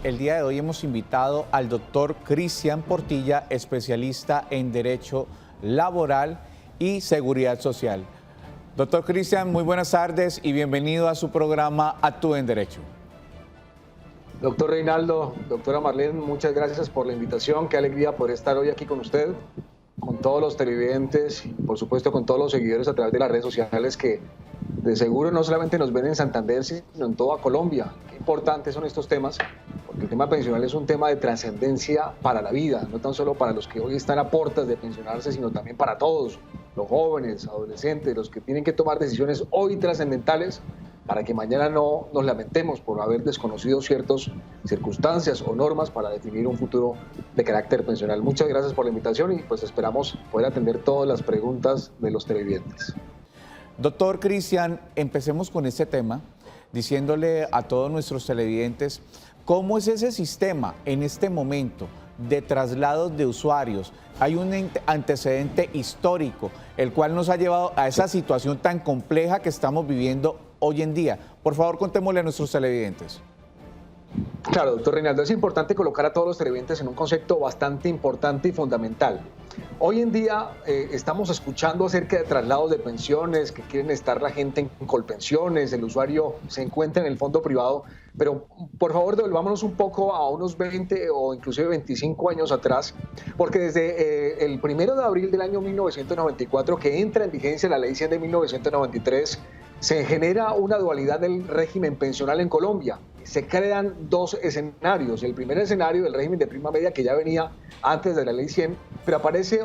el día de hoy hemos invitado al doctor Cristian Portilla, especialista en Derecho Laboral y Seguridad Social. Doctor Cristian, muy buenas tardes y bienvenido a su programa Actúe en Derecho. Doctor Reinaldo, doctora Marlene, muchas gracias por la invitación. Qué alegría poder estar hoy aquí con usted, con todos los televidentes y por supuesto con todos los seguidores a través de las redes sociales que de seguro no solamente nos ven en Santander, sino en toda Colombia. Qué importantes son estos temas, porque el tema pensional es un tema de trascendencia para la vida, no tan solo para los que hoy están a puertas de pensionarse, sino también para todos, los jóvenes, adolescentes, los que tienen que tomar decisiones hoy trascendentales para que mañana no nos lamentemos por haber desconocido ciertas circunstancias o normas para definir un futuro de carácter pensional. Muchas gracias por la invitación y pues esperamos poder atender todas las preguntas de los televidentes. Doctor Cristian, empecemos con este tema, diciéndole a todos nuestros televidentes cómo es ese sistema en este momento de traslados de usuarios. Hay un antecedente histórico, el cual nos ha llevado a esa situación tan compleja que estamos viviendo hoy en día. Por favor, contémosle a nuestros televidentes. Claro, doctor Reinaldo, es importante colocar a todos los televidentes en un concepto bastante importante y fundamental. Hoy en día estamos escuchando acerca de traslados de pensiones, que quieren estar la gente en colpensiones, el usuario se encuentra en el fondo privado, pero por favor devolvámonos un poco a unos 20 o inclusive 25 años atrás, porque desde el 1 de abril del año 1994, que entra en vigencia la Ley 100 de 1993, se genera una dualidad del régimen pensional en Colombia. Se crean dos escenarios. El primer escenario del régimen de prima media, que ya venía antes de la Ley 100, pero aparece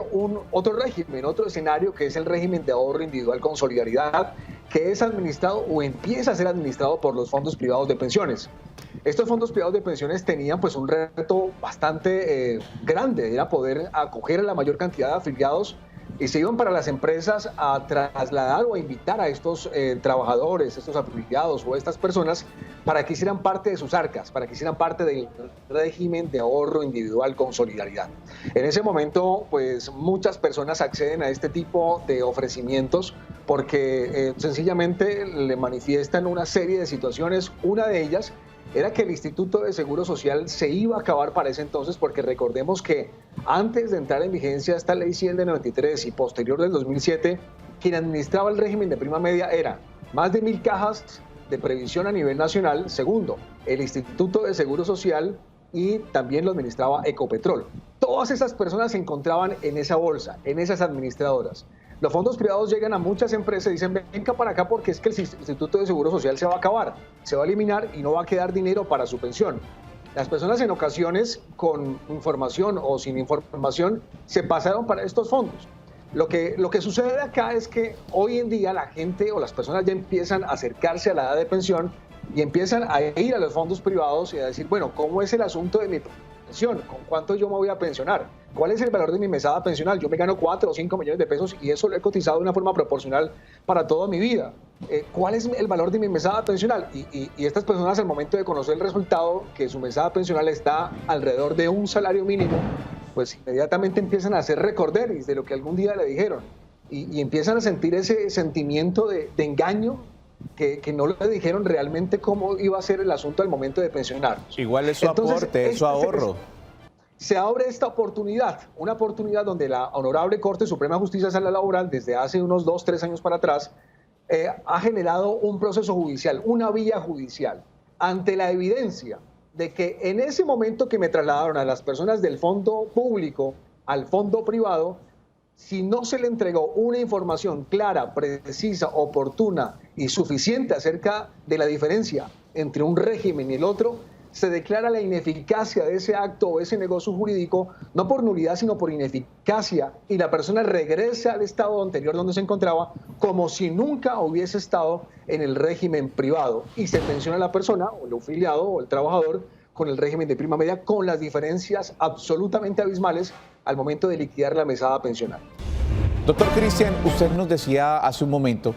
otro régimen, otro escenario, que es el régimen de ahorro individual con solidaridad, que es administrado o empieza a ser administrado por los fondos privados de pensiones. Estos fondos privados de pensiones tenían pues un reto bastante grande, era poder acoger a la mayor cantidad de afiliados y se iban para las empresas a trasladar o a invitar a estos trabajadores, estos afiliados o estas personas para que hicieran parte de sus arcas, para que hicieran parte del régimen de ahorro individual con solidaridad. En ese momento, pues muchas personas acceden a este tipo de ofrecimientos porque sencillamente le manifiestan una serie de situaciones. Una de ellas era que el Instituto de Seguro Social se iba a acabar para ese entonces, porque recordemos que antes de entrar en vigencia esta Ley 100 de 93 y posterior del 2007, quien administraba el régimen de prima media era más de 1.000 cajas de previsión a nivel nacional. Segundo, el Instituto de Seguro Social, y también lo administraba Ecopetrol. Todas esas personas se encontraban en esa bolsa, en esas administradoras. Los fondos privados llegan a muchas empresas y dicen: venga para acá porque es que el Instituto de Seguro Social se va a acabar, se va a eliminar y no va a quedar dinero para su pensión. Las personas en ocasiones con información o sin información se pasaron para estos fondos. Lo que sucede acá es que hoy en día la gente o las personas ya empiezan a acercarse a la edad de pensión y empiezan a ir a los fondos privados y a decir: bueno, ¿cómo es el asunto de mi pensión? ¿Con cuánto yo me voy a pensionar? ¿Cuál es el valor de mi mesada pensional? Yo me gano 4 o 5 millones de pesos y eso lo he cotizado de una forma proporcional para toda mi vida. ¿Cuál es el valor de mi mesada pensional? Y estas personas, al momento de conocer el resultado, que su mesada pensional está alrededor de un salario mínimo, pues inmediatamente empiezan a hacer recorderis de lo que algún día le dijeron y empiezan a sentir ese sentimiento de engaño, que no le dijeron realmente cómo iba a ser el asunto al momento de pensionarnos. Igual es su aporte, es su ahorro. Se abre esta oportunidad, una oportunidad donde la Honorable Corte Suprema de Justicia Sala Laboral, desde hace unos 2 o 3 años para atrás, ha generado un proceso judicial, una vía judicial, ante la evidencia de que en ese momento que me trasladaron a las personas del fondo público al fondo privado, si no se le entregó una información clara, precisa, oportuna y suficiente acerca de la diferencia entre un régimen y el otro, se declara la ineficacia de ese acto o ese negocio jurídico, no por nulidad, sino por ineficacia, y la persona regresa al estado anterior donde se encontraba como si nunca hubiese estado en el régimen privado, y se pensiona la persona, o el afiliado, o el trabajador, con el régimen de prima media, con las diferencias absolutamente abismales al momento de liquidar la mesada pensional. Doctor Cristian, usted nos decía hace un momento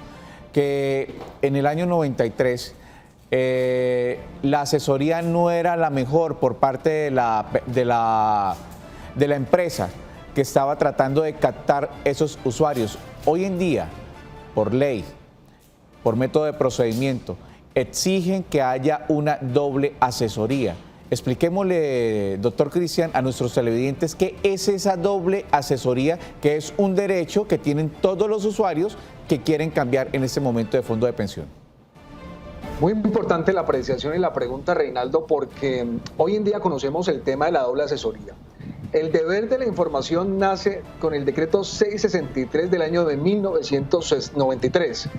que en el año 93 la asesoría no era la mejor por parte de la empresa que estaba tratando de captar esos usuarios. Hoy en día, por ley, por método de procedimiento, exigen que haya una doble asesoría. Expliquémosle, doctor Cristian, a nuestros televidentes qué es esa doble asesoría, que es un derecho que tienen todos los usuarios que quieren cambiar en este momento de fondo de pensión. Muy importante la apreciación y la pregunta, Reinaldo, porque hoy en día conocemos el tema de la doble asesoría. El deber de la información nace con el decreto 663 del año de 1993.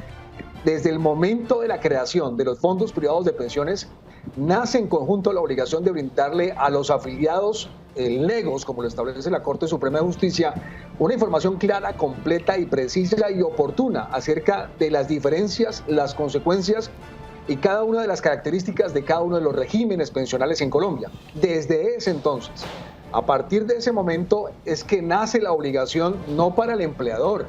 Desde el momento de la creación de los fondos privados de pensiones, nace en conjunto la obligación de brindarle a los afiliados legos, como lo establece la Corte Suprema de Justicia, una información clara, completa y precisa y oportuna acerca de las diferencias, las consecuencias y cada una de las características de cada uno de los regímenes pensionales en Colombia. Desde ese entonces, a partir de ese momento, es que nace la obligación no para el empleador,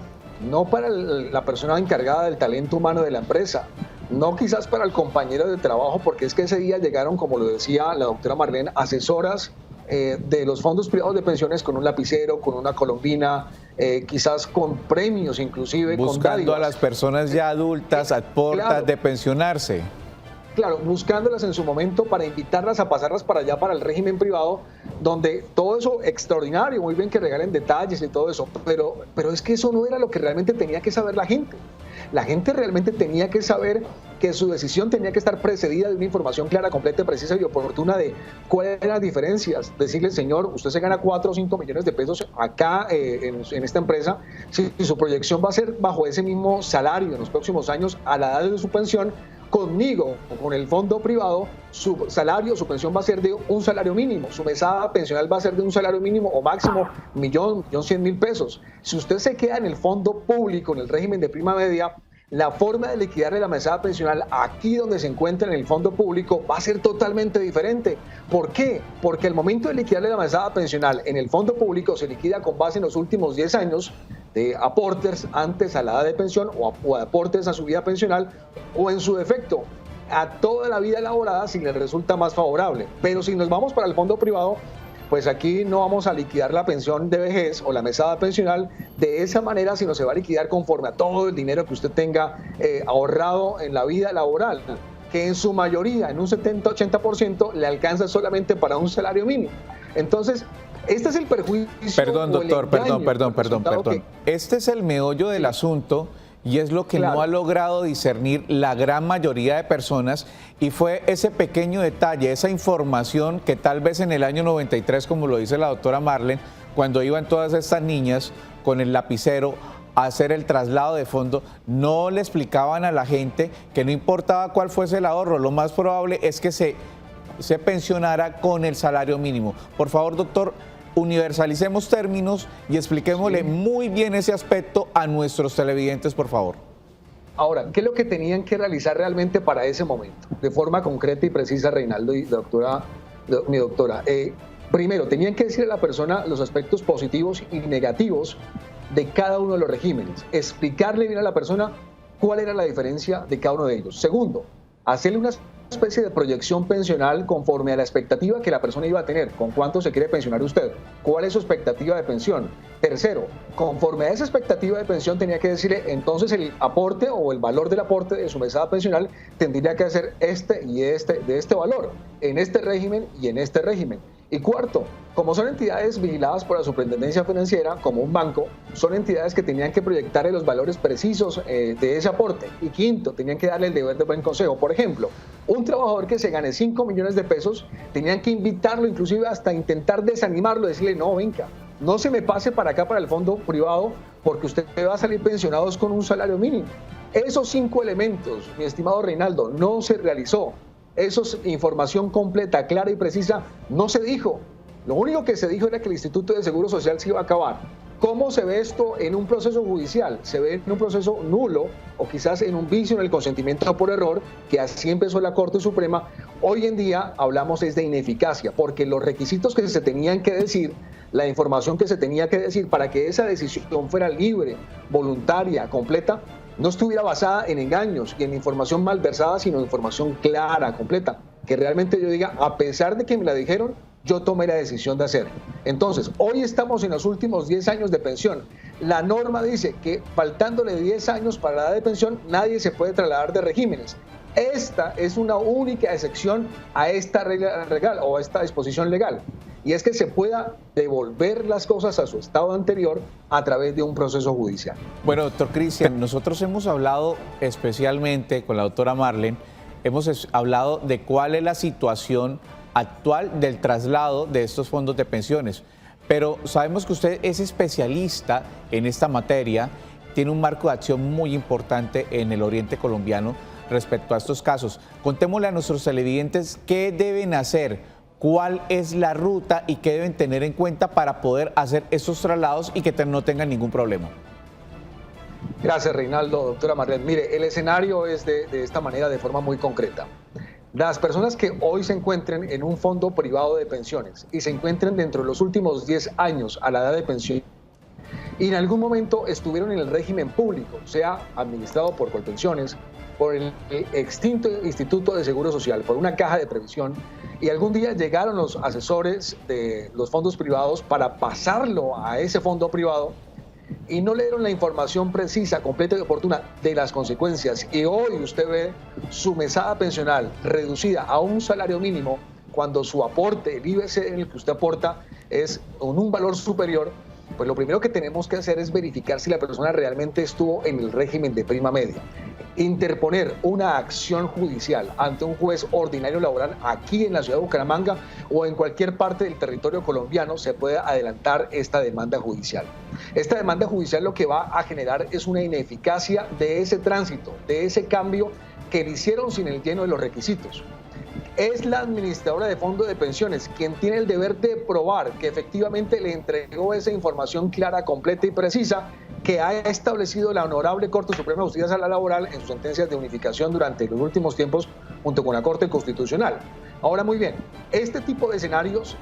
no para la persona encargada del talento humano de la empresa, no quizás para el compañero de trabajo, porque es que ese día llegaron, como lo decía la doctora Marlene, asesoras de los fondos privados de pensiones con un lapicero, con una colombina, quizás con premios inclusive. Buscando con a las personas ya adultas a puertas claro, de pensionarse. Claro, buscándolas en su momento para invitarlas a pasarlas para allá, para el régimen privado, donde todo eso extraordinario, muy bien que regalen detalles y todo eso, pero es que eso no era lo que realmente tenía que saber la gente. La gente realmente tenía que saber que su decisión tenía que estar precedida de una información clara, completa, precisa y oportuna de cuáles eran las diferencias. Decirle, señor, usted se gana 4 o 5 millones de pesos acá en esta empresa, si su proyección va a ser bajo ese mismo salario en los próximos años a la edad de su pensión, conmigo o con el fondo privado, su salario, su pensión va a ser de un salario mínimo, su mesada pensional va a ser de un salario mínimo o máximo 1.100.000 pesos. Si usted se queda en el fondo público, en el régimen de prima media, la forma de liquidarle la mesada pensional aquí donde se encuentra en el fondo público va a ser totalmente diferente. ¿Por qué? Porque el momento de liquidarle la mesada pensional en el fondo público se liquida con base en los últimos 10 años de aportes antes a la edad de pensión o aportes a su vida pensional o en su defecto a toda la vida elaborada si le resulta más favorable. Pero si nos vamos para el fondo privado, pues aquí no vamos a liquidar la pensión de vejez o la mesada pensional de esa manera, sino se va a liquidar conforme a todo el dinero que usted tenga ahorrado en la vida laboral, que en su mayoría, en un 70-80%, le alcanza solamente para un salario mínimo. Entonces, este es el perjuicio. Perdón, doctor, perdón. Este es el meollo del asunto y es lo que no ha logrado discernir la gran mayoría de personas, y fue ese pequeño detalle, esa información que tal vez en el año 93, como lo dice la doctora Marlene, cuando iban todas estas niñas con el lapicero a hacer el traslado de fondo, no le explicaban a la gente que no importaba cuál fuese el ahorro, lo más probable es que se pensionara con el salario mínimo. Por favor, doctor, universalicemos términos y expliquémosle muy bien ese aspecto a nuestros televidentes, por favor. Ahora, ¿qué es lo que tenían que realizar realmente para ese momento? De forma concreta y precisa, Reinaldo y mi doctora. Primero, tenían que decirle a la persona los aspectos positivos y negativos de cada uno de los regímenes. Explicarle bien a la persona cuál era la diferencia de cada uno de ellos. Segundo, hacerle una especie de proyección pensional conforme a la expectativa que la persona iba a tener. ¿Con cuánto se quiere pensionar usted? ¿Cuál es su expectativa de pensión? Tercero, conforme a esa expectativa de pensión tenía que decirle entonces el aporte o el valor del aporte de su mesada pensional tendría que ser de este valor, en este régimen y en este régimen. Y cuarto, como son entidades vigiladas por la Superintendencia Financiera, como un banco, son entidades que tenían que proyectarle los valores precisos de ese aporte. Y quinto, tenían que darle el deber de buen consejo. Por ejemplo, un trabajador que se gane 5 millones de pesos, tenían que invitarlo, inclusive hasta intentar desanimarlo, decirle, no, venga, no se me pase para acá, para el fondo privado, porque usted va a salir pensionado con un salario mínimo. Esos 5 elementos, mi estimado Reinaldo, no se realizó. Esa información completa, clara y precisa no se dijo. Lo único que se dijo era que el Instituto de Seguro Social se iba a acabar. ¿Cómo se ve esto en un proceso judicial? Se ve en un proceso nulo o quizás en un vicio en el consentimiento por error, que así empezó la Corte Suprema. Hoy en día hablamos es de ineficacia, porque los requisitos que se tenían que decir, la información que se tenía que decir para que esa decisión fuera libre, voluntaria, completa, no estuviera basada en engaños y en información malversada, sino en información clara, completa, que realmente yo diga, a pesar de que me la dijeron, yo tomé la decisión de hacerlo. Entonces, hoy estamos en los últimos 10 años de pensión. La norma dice que faltándole 10 años para la edad de pensión, nadie se puede trasladar de regímenes. Esta es una única excepción a esta regla legal o a esta disposición legal, y es que se pueda devolver las cosas a su estado anterior a través de un proceso judicial. Bueno, doctor Cristian, nosotros hemos hablado especialmente con la doctora Marlene, hemos hablado de cuál es la situación actual del traslado de estos fondos de pensiones, pero sabemos que usted es especialista en esta materia, tiene un marco de acción muy importante en el oriente colombiano respecto a estos casos. Contémosle a nuestros televidentes qué deben hacer, cuál es la ruta y qué deben tener en cuenta para poder hacer estos traslados y que no tengan ningún problema. Gracias, Reinaldo. Doctora Marlene, mire, el escenario es de esta manera, de forma muy concreta. Las personas que hoy se encuentren en un fondo privado de pensiones y se encuentren dentro de los últimos 10 años a la edad de pensión y en algún momento estuvieron en el régimen público, sea administrado por Colpensiones, por el extinto Instituto de Seguro Social, por una caja de previsión, y algún día llegaron los asesores de los fondos privados para pasarlo a ese fondo privado y no le dieron la información precisa, completa y oportuna de las consecuencias, y hoy usted ve su mesada pensional reducida a un salario mínimo cuando su aporte, el IBC en el que usted aporta, es con un valor superior. Pues lo primero que tenemos que hacer es verificar si la persona realmente estuvo en el régimen de prima media. Interponer una acción judicial ante un juez ordinario laboral aquí en la ciudad de Bucaramanga o en cualquier parte del territorio colombiano se puede adelantar esta demanda judicial. Esta demanda judicial lo que va a generar es una ineficacia de ese tránsito, de ese cambio que le hicieron sin el lleno de los requisitos. Es la administradora de fondo de pensiones quien tiene el deber de probar que efectivamente le entregó esa información clara, completa y precisa que ha establecido la Honorable Corte Suprema de Justicia Laboral en sus sentencias de unificación durante los últimos tiempos junto con la Corte Constitucional. Ahora, muy bien, este tipo de escenarios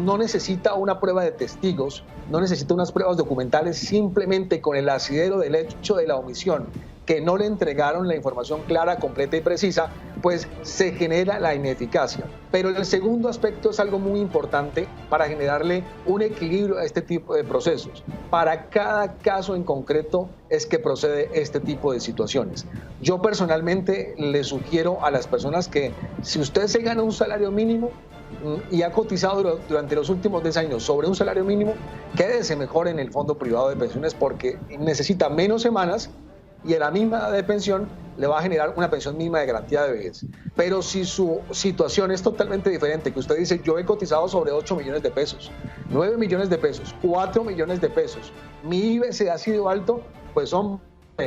no necesita una prueba de testigos, no necesita unas pruebas documentales, simplemente con el asidero del hecho de la omisión, que no le entregaron la información clara, completa y precisa, pues se genera la ineficacia. Pero el segundo aspecto es algo muy importante para generarle un equilibrio a este tipo de procesos. Para cada caso en concreto es que procede este tipo de situaciones. Yo personalmente le sugiero a las personas que si usted se gana un salario mínimo y ha cotizado durante los últimos 10 años sobre un salario mínimo, quédese mejor en el fondo privado de pensiones porque necesita menos semanas y a la misma edad de pensión le va a generar una pensión mínima de garantía de vejez. Pero si su situación es totalmente diferente, que usted dice, yo he cotizado sobre 8 millones de pesos, 9 millones de pesos, 4 millones de pesos, mi IBC ha sido alto, pues hombre,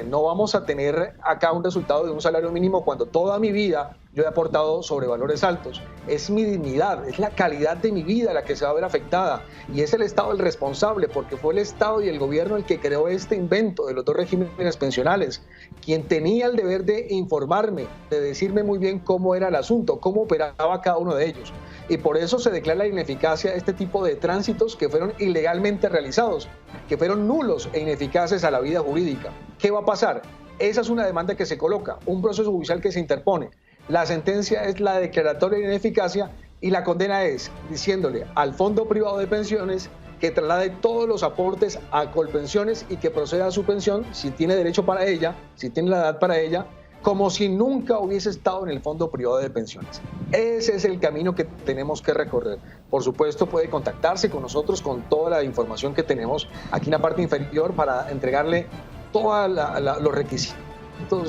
no vamos a tener acá un resultado de un salario mínimo cuando toda mi vida yo he aportado sobre valores altos. Es mi dignidad, es la calidad de mi vida la que se va a ver afectada y es el Estado el responsable porque fue el Estado y el gobierno el que creó este invento de los dos regímenes pensionales, quien tenía el deber de informarme, de decirme muy bien cómo era el asunto, cómo operaba cada uno de ellos. Y por eso se declara la ineficacia de este tipo de tránsitos que fueron ilegalmente realizados, que fueron nulos e ineficaces a la vida jurídica. ¿Qué va a pasar? Esa es una demanda que se coloca, un proceso judicial que se interpone. La sentencia es la declaratoria de ineficacia y la condena es diciéndole al fondo privado de pensiones que traslade todos los aportes a Colpensiones y que proceda a su pensión si tiene derecho para ella, si tiene la edad para ella, como si nunca hubiese estado en el fondo privado de pensiones. Ese es el camino que tenemos que recorrer. Por supuesto, puede contactarse con nosotros con toda la información que tenemos aquí en la parte inferior para entregarle todos los requisitos,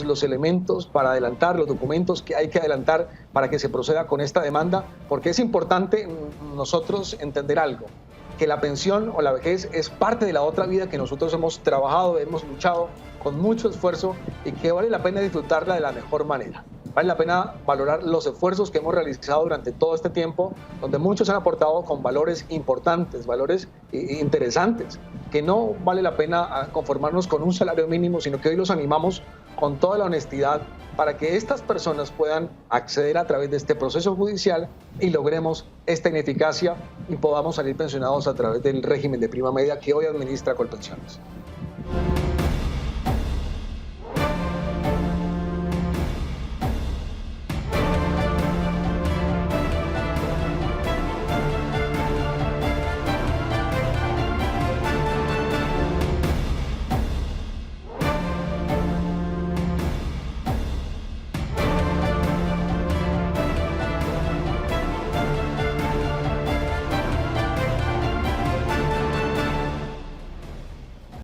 los elementos para adelantar, los documentos que hay que adelantar para que se proceda con esta demanda, porque es importante nosotros entender algo, que la pensión o la vejez es parte de la otra vida que nosotros hemos trabajado, hemos luchado con mucho esfuerzo y que vale la pena disfrutarla de la mejor manera. Vale la pena valorar los esfuerzos que hemos realizado durante todo este tiempo, donde muchos han aportado con valores importantes, valores interesantes, que no vale la pena conformarnos con un salario mínimo, sino que hoy los animamos con toda la honestidad para que estas personas puedan acceder a través de este proceso judicial y logremos esta ineficacia y podamos salir pensionados a través del régimen de prima media que hoy administra Colpensiones.